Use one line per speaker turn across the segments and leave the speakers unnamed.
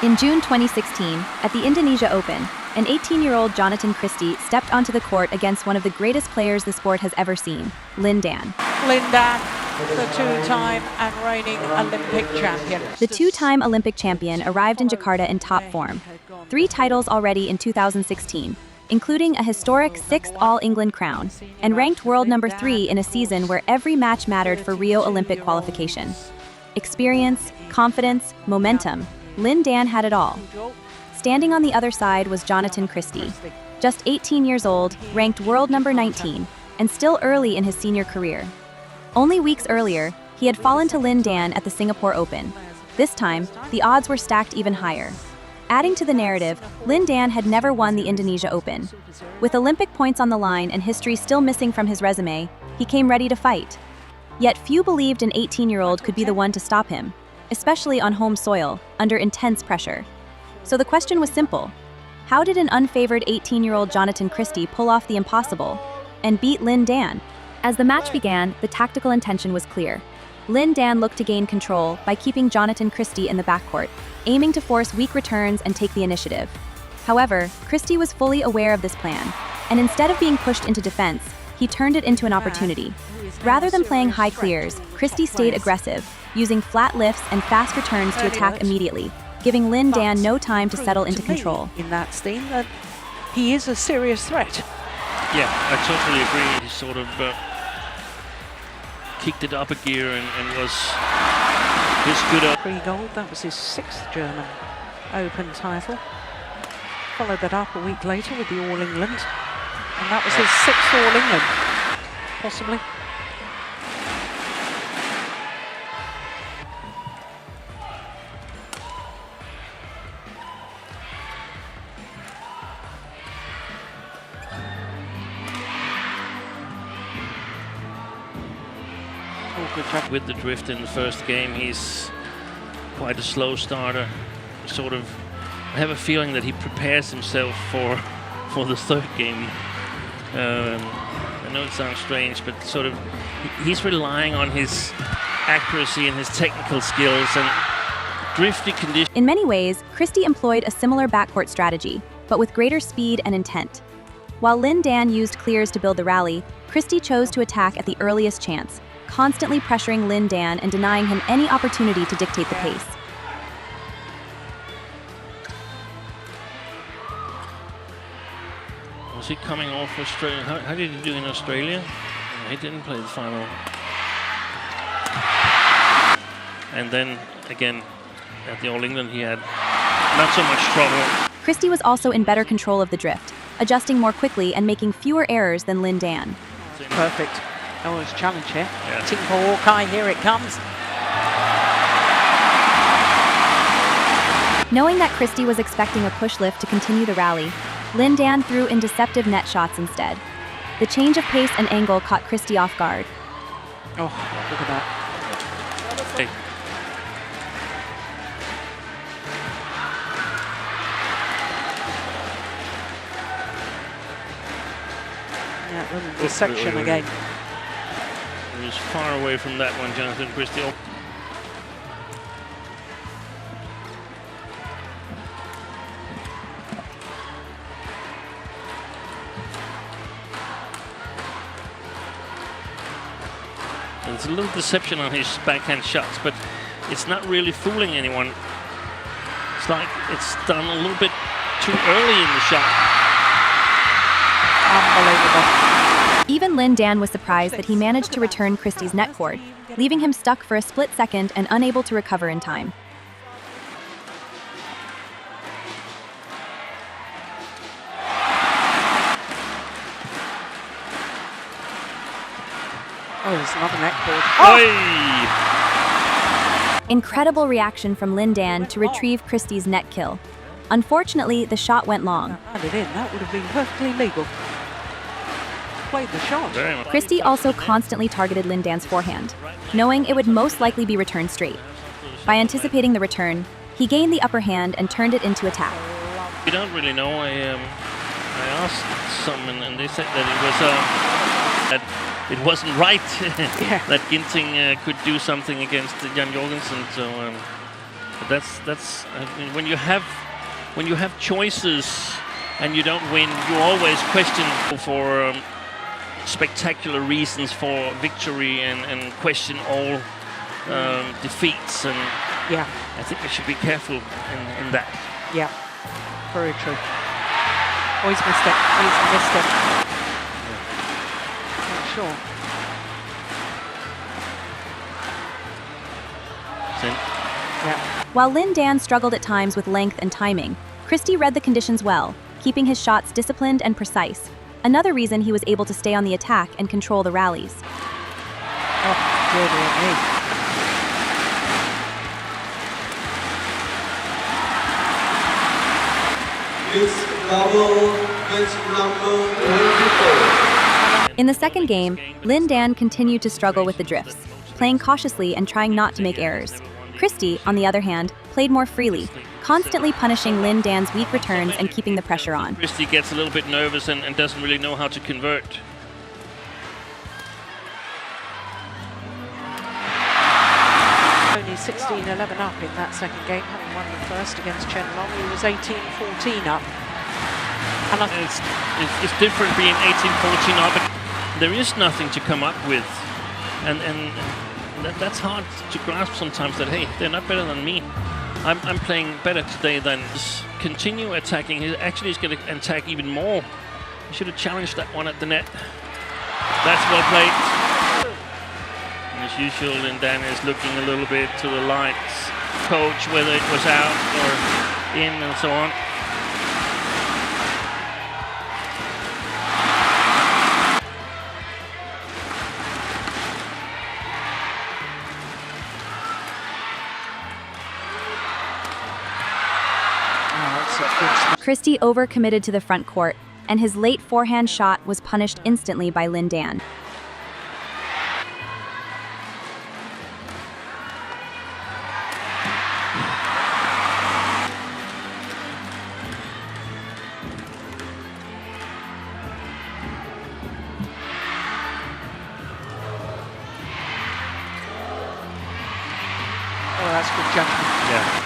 In June 2016, at the Indonesia Open, an 18-year-old Jonatan Christie stepped onto the court against one of the greatest players the sport has ever seen, Lin Dan.
Lin Dan, the two-time and reigning Olympic champion.
The two-time Olympic champion arrived in Jakarta in top form. 3 titles already in 2016, including a historic 6th All-England crown, and ranked world number 3 in a season where every match mattered for Rio Olympic qualification. Experience, confidence, momentum. Lin Dan had it all. Standing on the other side was Jonatan Christie, just 18 years old, ranked world number 19, and still early in his senior career. Only weeks earlier, he had fallen to Lin Dan at the Singapore Open. This time, the odds were stacked even higher. Adding to the narrative, Lin Dan had never won the Indonesia Open. With Olympic points on the line and history still missing from his resume, he came ready to fight. Yet few believed an 18-year-old could be the one to stop him, especially on home soil, under intense pressure. So the question was simple. How did an unfavored 18-year-old Jonatan Christie pull off the impossible and beat Lin Dan? As the match began, the tactical intention was clear. Lin Dan looked to gain control by keeping Jonatan Christie in the backcourt, aiming to force weak returns and take the initiative. However, Christie was fully aware of this plan, and instead of being pushed into defense, he turned it into an opportunity. Rather than playing high clears, Christie stayed aggressive, using flat lifts and fast returns to attack immediately, giving Lin Dan no time to settle into control.
In that steam, that he is a serious threat.
Yeah, I totally agree. He sort of kicked it up a gear and was his good up.
3 gold, that was his 6th German Open title. Followed that up a week later with the All England, and that was his 6th All England, possibly.
With the drift in the first game, he's quite a slow starter. Sort of, I have a feeling that he prepares himself for the 3rd game. I know it sounds strange, but sort of, he's relying on his accuracy and his technical skills and drifty conditions.
In many ways, Christie employed a similar backcourt strategy, but with greater speed and intent. While Lin Dan used clears to build the rally, Christie chose to attack at the earliest chance, constantly pressuring Lin Dan and denying him any opportunity to dictate the pace.
Was he coming off Australia? How did he do in Australia? He didn't play the final. And then, again, at the All England, he had not so much trouble.
Christie was also in better control of the drift, adjusting more quickly and making fewer errors than Lin Dan.
Perfect. Oh, it's a challenge here.
Yeah.
Team for Hawkeye, here it comes.
Knowing that Christie was expecting a push lift to continue the rally, Lin Dan threw in deceptive net shots instead. The change of pace and angle caught Christie off guard.
Oh, look at that.
Hey.
Yeah, little deception again.
He was far away from that one, Jonatan Christie. There's a little deception on his backhand shots, but it's not really fooling anyone. It's like it's done a little bit too early in the shot.
Unbelievable.
Even Lin Dan was surprised that he managed to return Christie's net cord, leaving him stuck for a split second and unable to recover in time.
Oh, there's another net cord.
Oh!
Incredible reaction from Lin Dan to retrieve Christie's net kill. Unfortunately, the shot went long.
Had it in, that would have been perfectly legal. Played the shot.
Christie also constantly targeted Lin Dan's forehand, knowing it would most likely be returned straight. By anticipating the return, he gained the upper hand and turned it into attack.
We don't really know. I asked someone, and they said that it wasn't right
Yeah.
that Ginting could do something against Jan Jorgensen. So But that's I mean, when you have choices and you don't win, you always question for spectacular reasons for victory and question all defeats. And
yeah,
I think we should be careful in that.
Yeah, very true. Oh, he's missed it. He's missed it. Not sure. Yeah.
While Lin Dan struggled at times with length and timing, Christie read the conditions well, keeping his shots disciplined and precise. Another reason he was able to stay on the attack and control the rallies.
Oh, dear me.
In the second game, Lin Dan continued to struggle with the drifts, playing cautiously and trying not to make errors. Christie, on the other hand, played more freely, constantly punishing Lin Dan's weak returns and keeping the pressure on.
Christie gets a little bit nervous and doesn't really know how to convert.
Only 16-11 up in that second game, having won the first against Chen Long. He was 18-14 up. And
it's different being 18-14 up, but there is nothing to come up with. And that's hard to grasp sometimes, that, hey, they're not better than me. I'm playing better today than just continue attacking. He's going to attack even more. He should have challenged that one at the net. That's well played. And as usual, Lin Dan is looking a little bit to the lights. Coach, whether it was out or in and so on.
Christie overcommitted to the front court, and his late forehand shot was punished instantly by Lin Dan.
Oh, that's good judgment.
Yeah.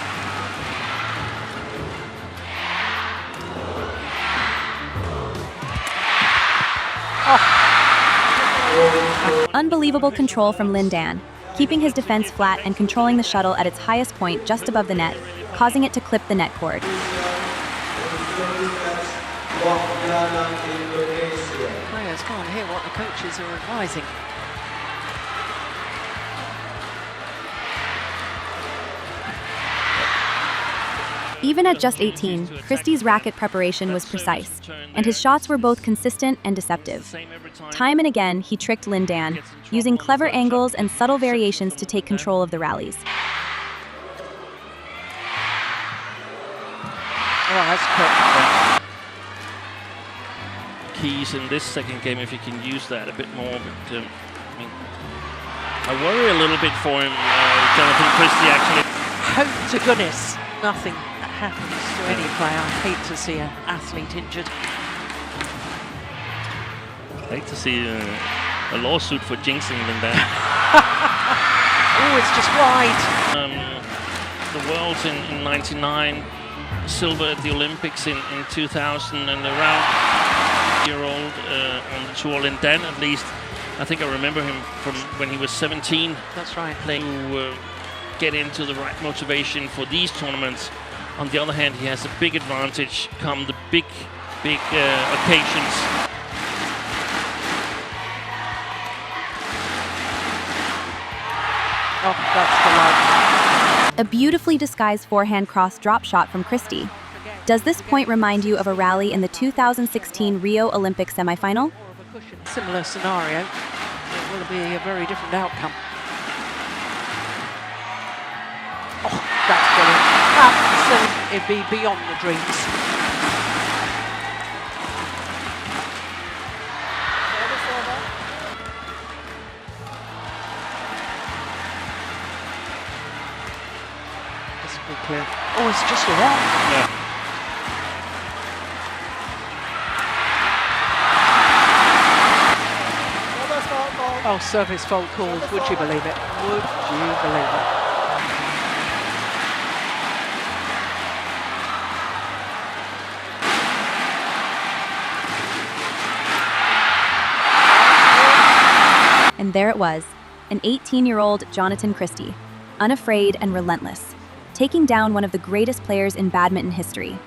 Unbelievable control from Lin Dan, keeping his defense flat and controlling the shuttle at its highest point just above the net, causing it to clip the net cord.
Players can't hear what the coaches are advising.
Even at just 18, Christie's racket preparation was precise, and his shots were both consistent and deceptive. Time and again, he tricked Lin Dan, using clever angles and subtle variations to take control of the rallies.
Oh, that's quick.
Keys in this second game, if you can use that a bit more. But I mean, I worry a little bit for him, Jonatan Christie, actually.
Hope to goodness nothing happens to any player. I hate to see an athlete injured.
I hate to see a lawsuit for jinxing Lin Dan.
Oh, it's just wide.
The Worlds in 99, silver at the Olympics in 2000, and around year-old on the tour. Lin Dan, at least, I think I remember him from when he was 17.
That's right.
Playing to get into the right motivation for these tournaments. On the other hand, he has a big advantage come the big occasions.
Oh, that's the line.
A beautifully disguised forehand cross drop shot from Christie. Does this point remind you of a rally in the 2016 Rio Olympic semifinal?
Similar scenario. It will be a very different outcome. Oh, that's brilliant. It'd be beyond the dreams. This will be clear. Oh, it's just a wrong.
Yeah.
Oh, service fault called. Would you believe it? Would you believe it?
And there it was, an 18-year-old Jonatan Christie, unafraid and relentless, taking down one of the greatest players in badminton history.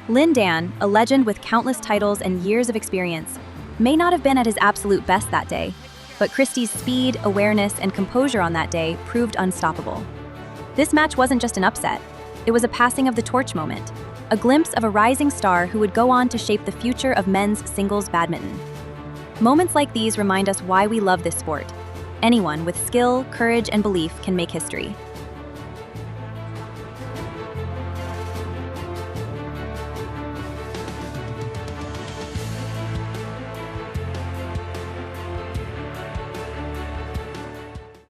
Lin Dan, a legend with countless titles and years of experience, may not have been at his absolute best that day, but Christie's speed, awareness, and composure on that day proved unstoppable. This match wasn't just an upset, it was a passing of the torch moment, a glimpse of a rising star who would go on to shape the future of men's singles badminton. Moments like these remind us why we love this sport. Anyone with skill, courage, and belief can make history.